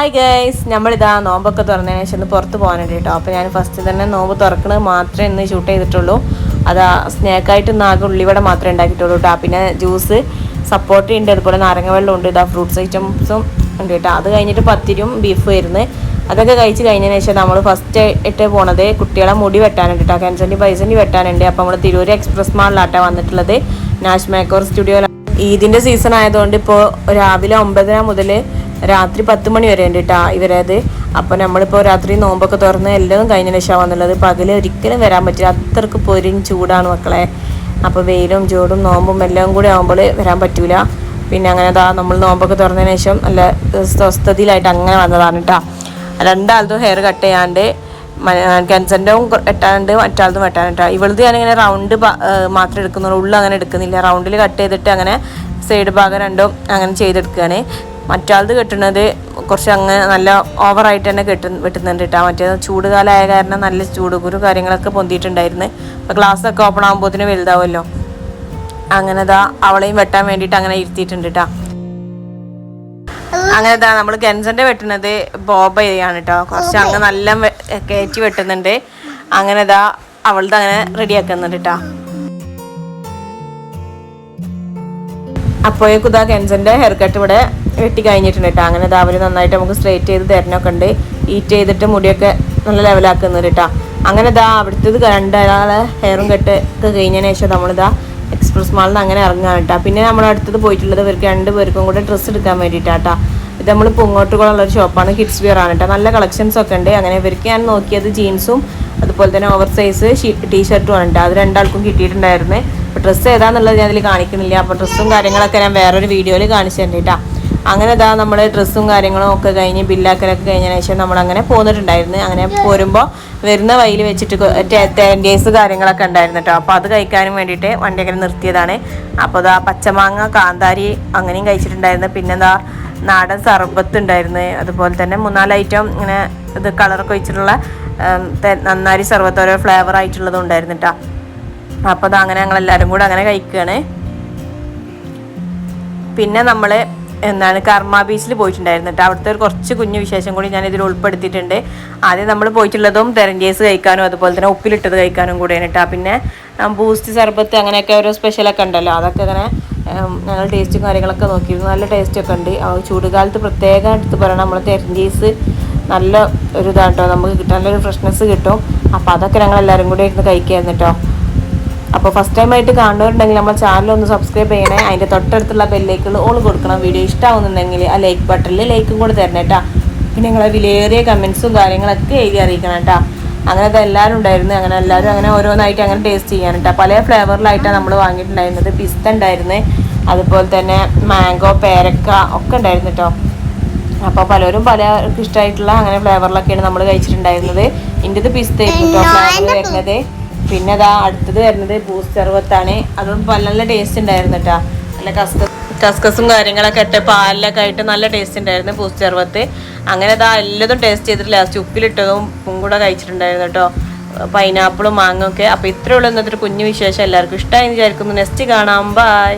Hi guys, നമ്മളിതാ നോമ്പൊക്കെ തുറന്നതിന് ശേഷം ഒന്ന് പുറത്ത് പോകാനുണ്ട് കേട്ടോ. അപ്പോൾ ഞാൻ ഫസ്റ്റ് തന്നെ നോമ്പ് തുറക്കുന്നത് മാത്രമേ ഇന്ന് ഷൂട്ട് ചെയ്തിട്ടുള്ളൂ. അതാ സ്നാക്കായിട്ട് ഇന്ന് ആകെ ഉള്ളിവട മാത്രമേ ഉണ്ടാക്കിയിട്ടുള്ളൂ കേട്ടോ. പിന്നെ ജ്യൂസ് സപ്പോർട്ട് ഉണ്ട്, അതുപോലെ നാരങ്ങ വെള്ളം ഉണ്ട്, ഇതാ ഫ്രൂട്ട്സ് ഐറ്റംസും ഉണ്ട് കേട്ടോ. അത് കഴിഞ്ഞിട്ട് പത്തിരിയും ബീഫും ആയിരുന്നു. അതൊക്കെ കഴിച്ച് കഴിഞ്ഞതിന് ശേഷം നമ്മൾ ഫസ്റ്റ് ആയിട്ട് പോണത് കുട്ടികളെ മുടി വെട്ടാനുണ്ട് കേട്ടോ. കെൻസൻ്റെ പൈസൻ്റെ വെട്ടാനുണ്ട്. അപ്പോൾ നമ്മൾ തിരൂർ എക്സ്പ്രസ് മാളിലാട്ടോ വന്നിട്ടുള്ളത്, നാഷ് മേക്കോർ സ്റ്റുഡിയോയിലാണ്. ഈദിൻ്റെ സീസൺ ആയതുകൊണ്ട് ഇപ്പോൾ രാവിലെ 9:30 മുതൽ രാത്രി 10 മണി വരെ ഉണ്ട് കേട്ടോ ഇവരത്. അപ്പോൾ നമ്മളിപ്പോൾ രാത്രി നോമ്പൊക്കെ തുറന്ന് എല്ലാം കഴിഞ്ഞ ശേഷം വന്നുള്ളത്. പകൽ ഒരിക്കലും വരാൻ പറ്റില്ല, അത്രക്ക് പൊരിയും ചൂടാണ് മക്കളെ. അപ്പോൾ വെയിലും ചൂടും നോമ്പും എല്ലാം കൂടി ആകുമ്പോൾ വരാൻ പറ്റൂല. പിന്നെ അങ്ങനെ നമ്മൾ നോമ്പൊക്കെ തുറന്നതിന് ശേഷം നല്ല സ്വസ്ഥതയിലായിട്ട് അങ്ങനെ വന്നതാണ് കേട്ടോ. രണ്ടാളതും ഹെയർ കട്ട് ചെയ്യാണ്ട്, കെൻസൻ്റെയും വെട്ടാനുണ്ട്, മറ്റാളതും വെട്ടാനുണ്ട്. ഇവളത് ഞാനിങ്ങനെ റൗണ്ട് മാത്രമേ എടുക്കുന്നുള്ളൂ, ഉള്ളിൽ അങ്ങനെ എടുക്കുന്നില്ല. റൗണ്ടിൽ കട്ട് ചെയ്തിട്ട് അങ്ങനെ സൈഡ് ഭാഗം രണ്ടും അങ്ങനെ ചെയ്തെടുക്കുകയാണ്. മറ്റാളത് കെട്ടുന്നത് കുറച്ച് അങ്ങനെ നല്ല ഓവറായിട്ട് തന്നെ വെട്ടുന്നുണ്ട് കേട്ടോ. മറ്റേ ചൂടുകാലമായ കാരണം നല്ല ചൂടുകുരു കാര്യങ്ങളൊക്കെ പൊന്തിയിട്ടുണ്ടായിരുന്നു. അപ്പോൾ ഗ്ലാസ്സൊക്കെ ഓപ്പൺ ആകുമ്പോഴത്തേന് വലുതാവുമല്ലോ. അങ്ങനെ അവളെയും വെട്ടാൻ വേണ്ടിയിട്ട് അങ്ങനെ ഇരുത്തിയിട്ടുണ്ട് കേട്ടോ. അങ്ങനെ നമ്മൾ കെൻസൻ്റെ വെട്ടുന്നത് ബോബ ചെയ്യാണ് കേട്ടോ. കുറച്ച് അങ്ങ് നല്ല കയറ്റി വെട്ടുന്നുണ്ട്. അങ്ങനെ അവളത് അങ്ങനെ റെഡിയാക്കുന്നുണ്ട് കേട്ടോ. അപ്പോഴേക്കും കെൻസൻ്റെ ഹെയർ കട്ട് ഇവിടെ വെട്ടി കഴിഞ്ഞിട്ടുണ്ട് കേട്ടോ. അങ്ങനെ അവർ നന്നായിട്ട് നമുക്ക് സ്ട്രെയിറ്റ് ചെയ്ത് തരണമൊക്കെ ഉണ്ട്. ഈറ്റ് ചെയ്തിട്ട് മുടിയൊക്കെ നല്ല ലെവലാക്കുന്നുണ്ട് കേട്ടോ. അങ്ങനെ അവിടുത്തത് രണ്ടാളെ ഹെയറും കട്ട് ഒക്കെ കഴിഞ്ഞതിന് ശേഷം നമ്മളിതാ എക്സ്പ്രസ് മാളിൽ നിന്ന് അങ്ങനെ ഇറങ്ങാണ് കേട്ടോ. പിന്നെ നമ്മളടുത്തത് പോയിട്ടുള്ളത് ഇവർക്ക് 2 പേർക്കും കൂടെ ഡ്രസ്സ് എടുക്കാൻ വേണ്ടിയിട്ടാട്ടോ. ഇത് നമ്മൾ പൂങ്ങോട്ടുകളുള്ളൊരു ഷോപ്പാണ്, കിഡ്സ് വെയർ ആണ് കേട്ടോ. നല്ല കളക്ഷൻസ് ഒക്കെ ഉണ്ട്. അങ്ങനെ ഇവർക്ക് ഞാൻ നോക്കിയത് ജീൻസും അതുപോലെ തന്നെ ഓവർ സൈസ് ടീഷർട്ടും ആണ് കേട്ടോ. അത് രണ്ടാൾക്കും കിട്ടിയിട്ടുണ്ടായിരുന്നു. അപ്പോൾ ഡ്രസ്സ് ഏതാണെന്നുള്ളത് ഞാൻ അതിൽ കാണിക്കുന്നില്ല. അപ്പോൾ ഡ്രസ്സും കാര്യങ്ങളൊക്കെ ഞാൻ വേറൊരു വീഡിയോയിൽ കാണിച്ചു തരുന്നുണ്ട് കേട്ടോ. അങ്ങനെ നമ്മൾ ഡ്രസ്സും കാര്യങ്ങളും ഒക്കെ കഴിഞ്ഞ് ബില്ലാക്കലൊക്കെ കഴിഞ്ഞതിന് ശേഷം നമ്മളങ്ങനെ പോന്നിട്ടുണ്ടായിരുന്നു. അങ്ങനെ പോരുമ്പോൾ വരുന്ന വഴിയിൽ വെച്ചിട്ട് ടേൻഡേഴ്സ് കാര്യങ്ങളൊക്കെ ഉണ്ടായിരുന്നു കേട്ടോ. അപ്പോൾ അത് കഴിക്കാനും വേണ്ടിയിട്ട് വണ്ടി അങ്ങനെ നിർത്തിയതാണ്. അപ്പോൾ പച്ചമാങ്ങ, കാന്താരി അങ്ങനെയും കഴിച്ചിട്ടുണ്ടായിരുന്നു. പിന്നെ നാടൻ സർബത്ത് ഉണ്ടായിരുന്നു. അതുപോലെ തന്നെ 3-4 ഐറ്റം ഇങ്ങനെ ഇത് കളറൊക്കെ വെച്ചിട്ടുള്ള നന്നാരി സർബത്ത് ഓരോ ഫ്ലേവർ ആയിട്ടുള്ളതും ഉണ്ടായിരുന്നു കേട്ടോ. അപ്പോൾ അങ്ങനെ ഞങ്ങളെല്ലാവരും കൂടെ അങ്ങനെ കഴിക്കുകയാണ്. പിന്നെ നമ്മൾ കർമ്മ ബീച്ചിൽ പോയിട്ടുണ്ടായിരുന്നു കേട്ടോ. അവിടുത്തെ ഒരു കുറച്ച് കുഞ്ഞു വിശേഷം കൂടി ഞാൻ ഇതിൽ ഉൾപ്പെടുത്തിയിട്ടുണ്ട്. ആദ്യം നമ്മൾ പോയിട്ടുള്ളതും തെരഞ്ചേസ് കഴിക്കാനും അതുപോലെ തന്നെ ഉപ്പിലിട്ടത് കഴിക്കാനും കൂടെയാണ് കേട്ടോ. പിന്നെ ബൂസ്റ്റ് സർബത്ത് അങ്ങനെയൊക്കെ ഓരോ സ്പെഷ്യലൊക്കെ ഉണ്ടല്ലോ, അതൊക്കെ അങ്ങനെ ഞങ്ങൾ ടേസ്റ്റും കാര്യങ്ങളൊക്കെ നോക്കിയിരുന്നു. നല്ല ടേസ്റ്റൊക്കെ ഉണ്ട്. ചൂടുകാലത്ത് പ്രത്യേകം എടുത്ത് പറയണം, നമ്മൾ തെരഞ്ചേസ് നല്ല ഒരു ഇതാണ് കേട്ടോ, നമുക്ക് കിട്ടാൻ നല്ലൊരു ഫ്രഷ്നെസ് കിട്ടും. അപ്പോൾ അതൊക്കെ ഞങ്ങൾ എല്ലാവരും കൂടെ ഇരുന്ന് കഴിക്കായിരുന്നു കേട്ടോ. അപ്പോൾ ഫസ്റ്റ് ടൈം ആയിട്ട് കാണുന്നവരുണ്ടെങ്കിൽ നമ്മൾ ചാനൽ ഒന്ന് സബ്സ്ക്രൈബ് ചെയ്യണേ. അതിൻ്റെ തൊട്ടടുത്തുള്ള ബെല്ലേക്കുകൾ ഓൾ കൊടുക്കണം. വീഡിയോ ഇഷ്ടമാവുന്നുണ്ടെങ്കിൽ ആ ലൈക്ക് ബട്ടണിൽ ലൈക്കും കൂടെ തരണം കേട്ടോ. പിന്നെ നിങ്ങളെ വിലയേറിയ കമൻസും കാര്യങ്ങളൊക്കെ എഴുതി അറിയിക്കണം കേട്ടോ. അങ്ങനത്തെ എല്ലാവരും ഉണ്ടായിരുന്നു. അങ്ങനെ എല്ലാവരും അങ്ങനെ ഓരോന്നായിട്ട് അങ്ങനെ ടേസ്റ്റ് ചെയ്യാൻ കേട്ടോ. പല ഫ്ലേവറിലായിട്ടാണ് നമ്മൾ വാങ്ങിയിട്ടുണ്ടായിരുന്നത്. പിസ്ത ഉണ്ടായിരുന്നു, അതുപോലെ തന്നെ മാംഗോ, പേരക്ക ഒക്കെ ഉണ്ടായിരുന്നു കേട്ടോ. അപ്പോൾ പലരും പലർക്കും ഇഷ്ടമായിട്ടുള്ള അങ്ങനെ ഫ്ലേവറിലൊക്കെയാണ് നമ്മൾ കഴിച്ചിട്ടുണ്ടായിരുന്നത്. ഇതിൻ്റെ പിസ്ത ആയിരുന്നു കേട്ടോ ഫ്ലേവർ വരുന്നത്. പിന്നെ അടുത്തത് വരുന്നത് ബൂസ്റ്റ് സർബത്താണ്. അതും നല്ല ടേസ്റ്റ് ഉണ്ടായിരുന്നു കേട്ടോ. നല്ല കസ്കസും കാര്യങ്ങളൊക്കെ ഇട്ട് പാലിലൊക്കെ ആയിട്ട് നല്ല ടേസ്റ്റ് ഉണ്ടായിരുന്നു ബൂസ്റ്റ് സർബത്ത്. അങ്ങനെ എല്ലാതും ടേസ്റ്റ് ചെയ്തിട്ട് ലാസ്റ്റ് ഉപ്പിലിട്ടതും കൂടെ കഴിച്ചിട്ടുണ്ടായിരുന്നു കേട്ടോ. പൈനാപ്പിളും മാങ്ങ ഒക്കെ. അപ്പോൾ ഇത്രയുള്ള ഇന്നത്തെ ഒരു കുഞ്ഞു വിശേഷം എല്ലാവർക്കും ഇഷ്ടമായി വിചാരിക്കുന്നു. നെക്സ്റ്റ് കാണാം, ബൈ.